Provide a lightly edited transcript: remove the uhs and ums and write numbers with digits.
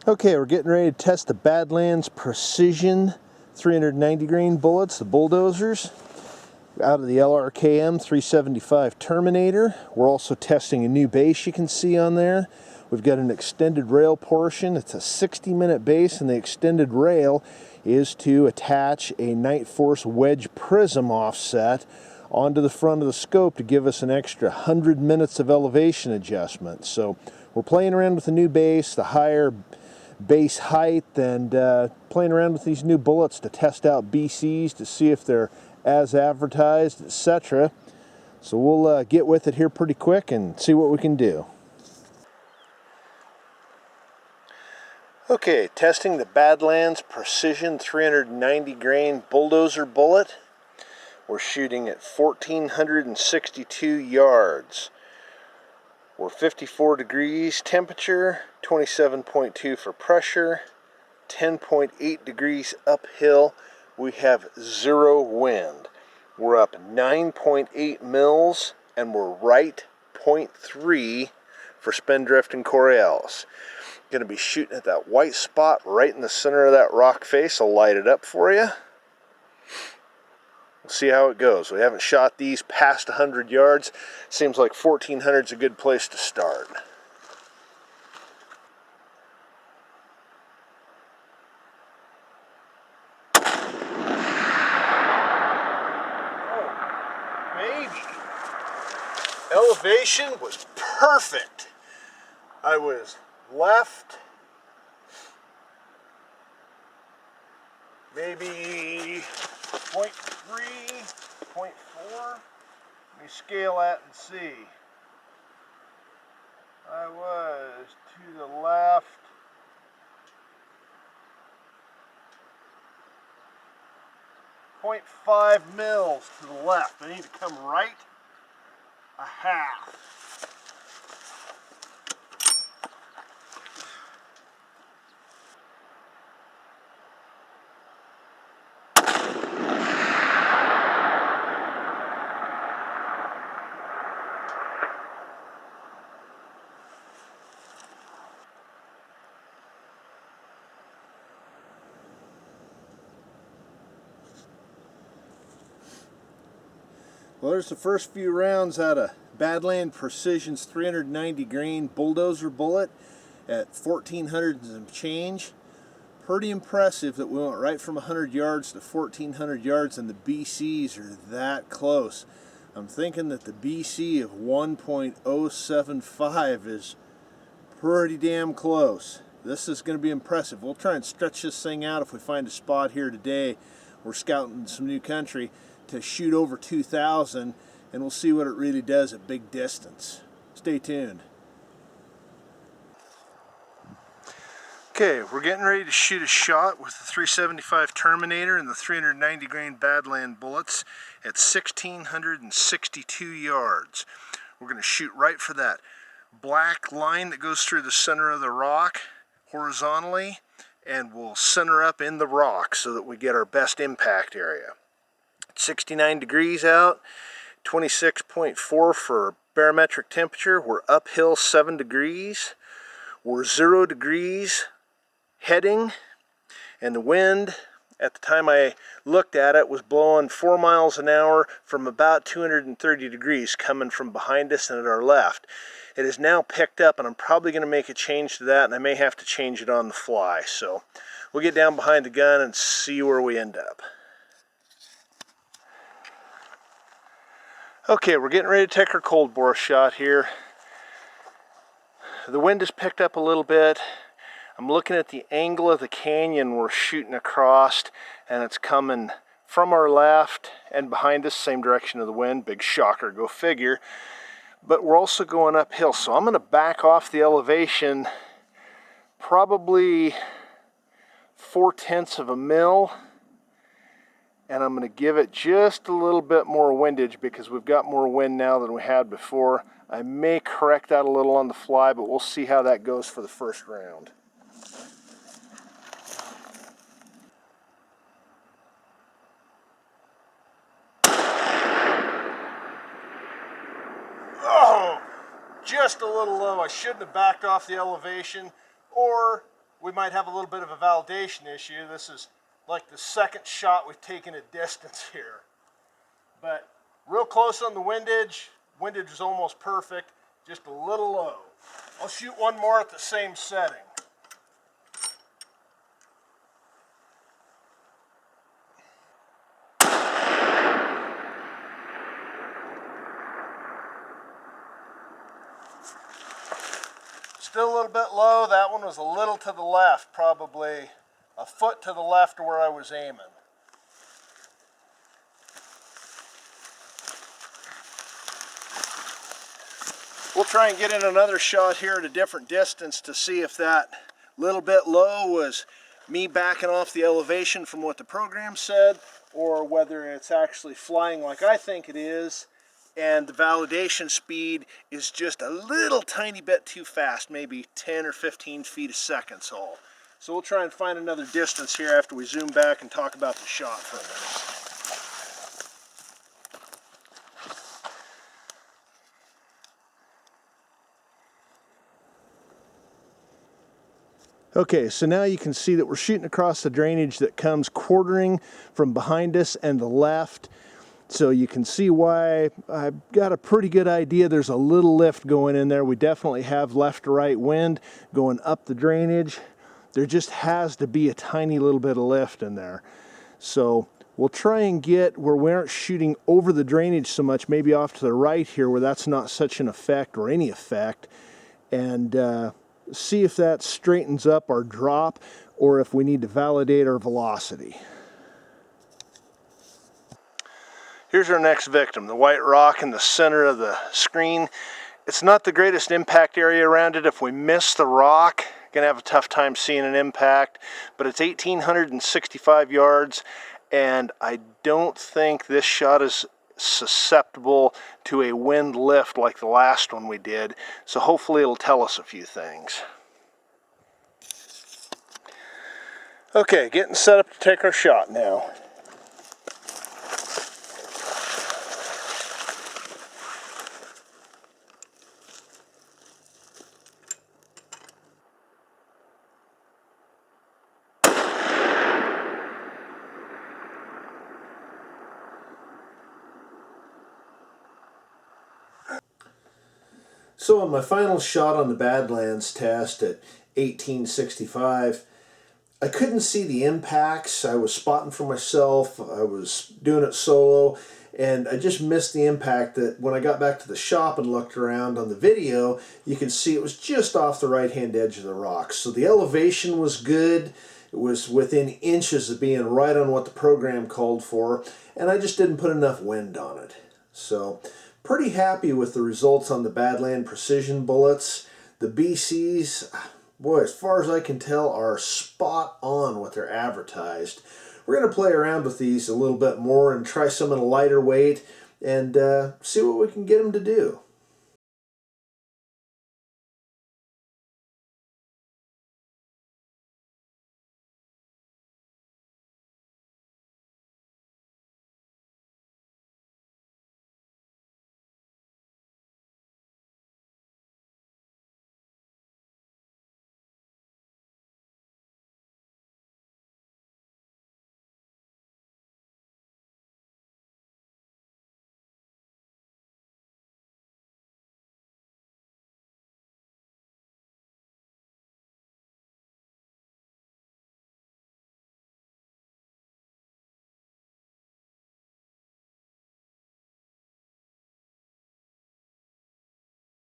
Okay, we're getting ready to test the Badlands Precision 390 grain bullets, the Bulldozers, out of the LRKM 375 Terminator. We're also testing a new base you can see on there. We've got an extended rail portion. It's a 60-minute base, and the extended rail is to attach a Night Force wedge prism offset onto the front of the scope to give us an extra 100 minutes of elevation adjustment. So we're playing around with the new base, the higher base height, and playing around with these new bullets to test out BCs to see if they're as advertised, etc. So we'll get with it here pretty quick and see what we can do. Okay, testing the Badlands Precision 390 grain Bulldozer bullet. We're shooting at 1,462 yards. We're 54 degrees temperature, 27.2 for pressure, 10.8 degrees uphill. We have 0 wind. We're up 9.8 mils, and we're right 0.3 for spindrift and Coriolis. Going to be shooting at that white spot right in the center of that rock face. I'll light it up for you. We'll see how it goes. We haven't shot these past 100 yards. Seems like 1,400 is a good place to start. Oh, maybe. Elevation was perfect. I was left maybe 0.3, 0.4. Let me scale that and see. I was to the left 0.5 mils to the left. I need to come right a half. Well, there's the first few rounds out of Badlands Precision's 390 grain Bulldozer bullet at 1,400 and some change. Pretty impressive that we went right from 100 yards to 1,400 yards, and the BCs are that close. I'm thinking that the BC of 1.075 is pretty damn close. This is going to be impressive. We'll try and stretch this thing out if we find a spot here today. We're scouting some new country to shoot over 2,000, and we'll see what it really does at big distance. Stay tuned. Okay, we're getting ready to shoot a shot with the 375 Terminator and the 390 grain Badlands bullets at 1,662 yards. We're going to shoot right for that black line that goes through the center of the rock horizontally, and we'll center up in the rock so that we get our best impact area. 69 degrees out, 26.4 for barometric temperature. We're uphill 7 degrees. We're 0 degrees heading, and the wind at the time I looked at it was blowing 4 miles an hour from about 230 degrees coming from behind us and at our left. It is now picked up, and I'm probably going to make a change to that, and I may have to change it on the fly. So we'll get down behind the gun and see where we end up. Okay, we're getting ready to take our cold bore shot here. The wind has picked up a little bit. I'm looking at the angle of the canyon we're shooting across, and it's coming from our left and behind us, same direction of the wind. Big shocker, go figure. But we're also going uphill, so I'm going to back off the elevation probably 0.4 of a mil, and I'm going to give it just a little bit more windage because we've got more wind now than we had before. I may correct that a little on the fly, but we'll see how that goes for the first round. Oh, just a little low. I shouldn't have backed off the elevation, or we might have a little bit of a validation issue. This is like the second shot we've taken at distance here. But real close on the windage. Windage is almost perfect, just a little low. I'll shoot one more at the same setting. Still a little bit low. That one was a little to the left, probably a foot to the left of where I was aiming. We'll try and get in another shot here at a different distance to see if that little bit low was me backing off the elevation from what the program said, or whether it's actually flying like I think it is, and the validation speed is just a little tiny bit too fast, maybe 10 or 15 feet a second. So we'll try and find another distance here after we zoom back and talk about the shot for a minute. Okay, so now you can see that we're shooting across the drainage that comes quartering from behind us and the left. So you can see why I've got a pretty good idea there's a little lift going in there. We definitely have left to right wind going up the drainage. There just has to be a tiny little bit of lift in there. So we'll try and get where we aren't shooting over the drainage so much, maybe off to the right here where that's not such an effect or any effect, and see if that straightens up our drop or if we need to validate our velocity. Here's our next victim, the white rock in the center of the screen. It's not the greatest impact area around it. If we miss the rock, gonna have a tough time seeing an impact, but it's 1,865 yards, and I don't think this shot is susceptible to a wind lift like the last one we did, so hopefully it'll tell us a few things. Okay, getting set up to take our shot now. So on my final shot on the Badlands test at 1865, I couldn't see the impacts. I was spotting for myself. I was doing it solo, and I just missed the impact that when I got back to the shop and looked around on the video, you can see it was just off the right-hand edge of the rocks. So the elevation was good. It was within inches of being right on what the program called for, and I just didn't put enough wind on it. So pretty happy with the results on the Badland Precision bullets. The BCs, boy, as far as I can tell, are spot on what they're advertised. We're going to play around with these a little bit more and try some in a lighter weight and see what we can get them to do.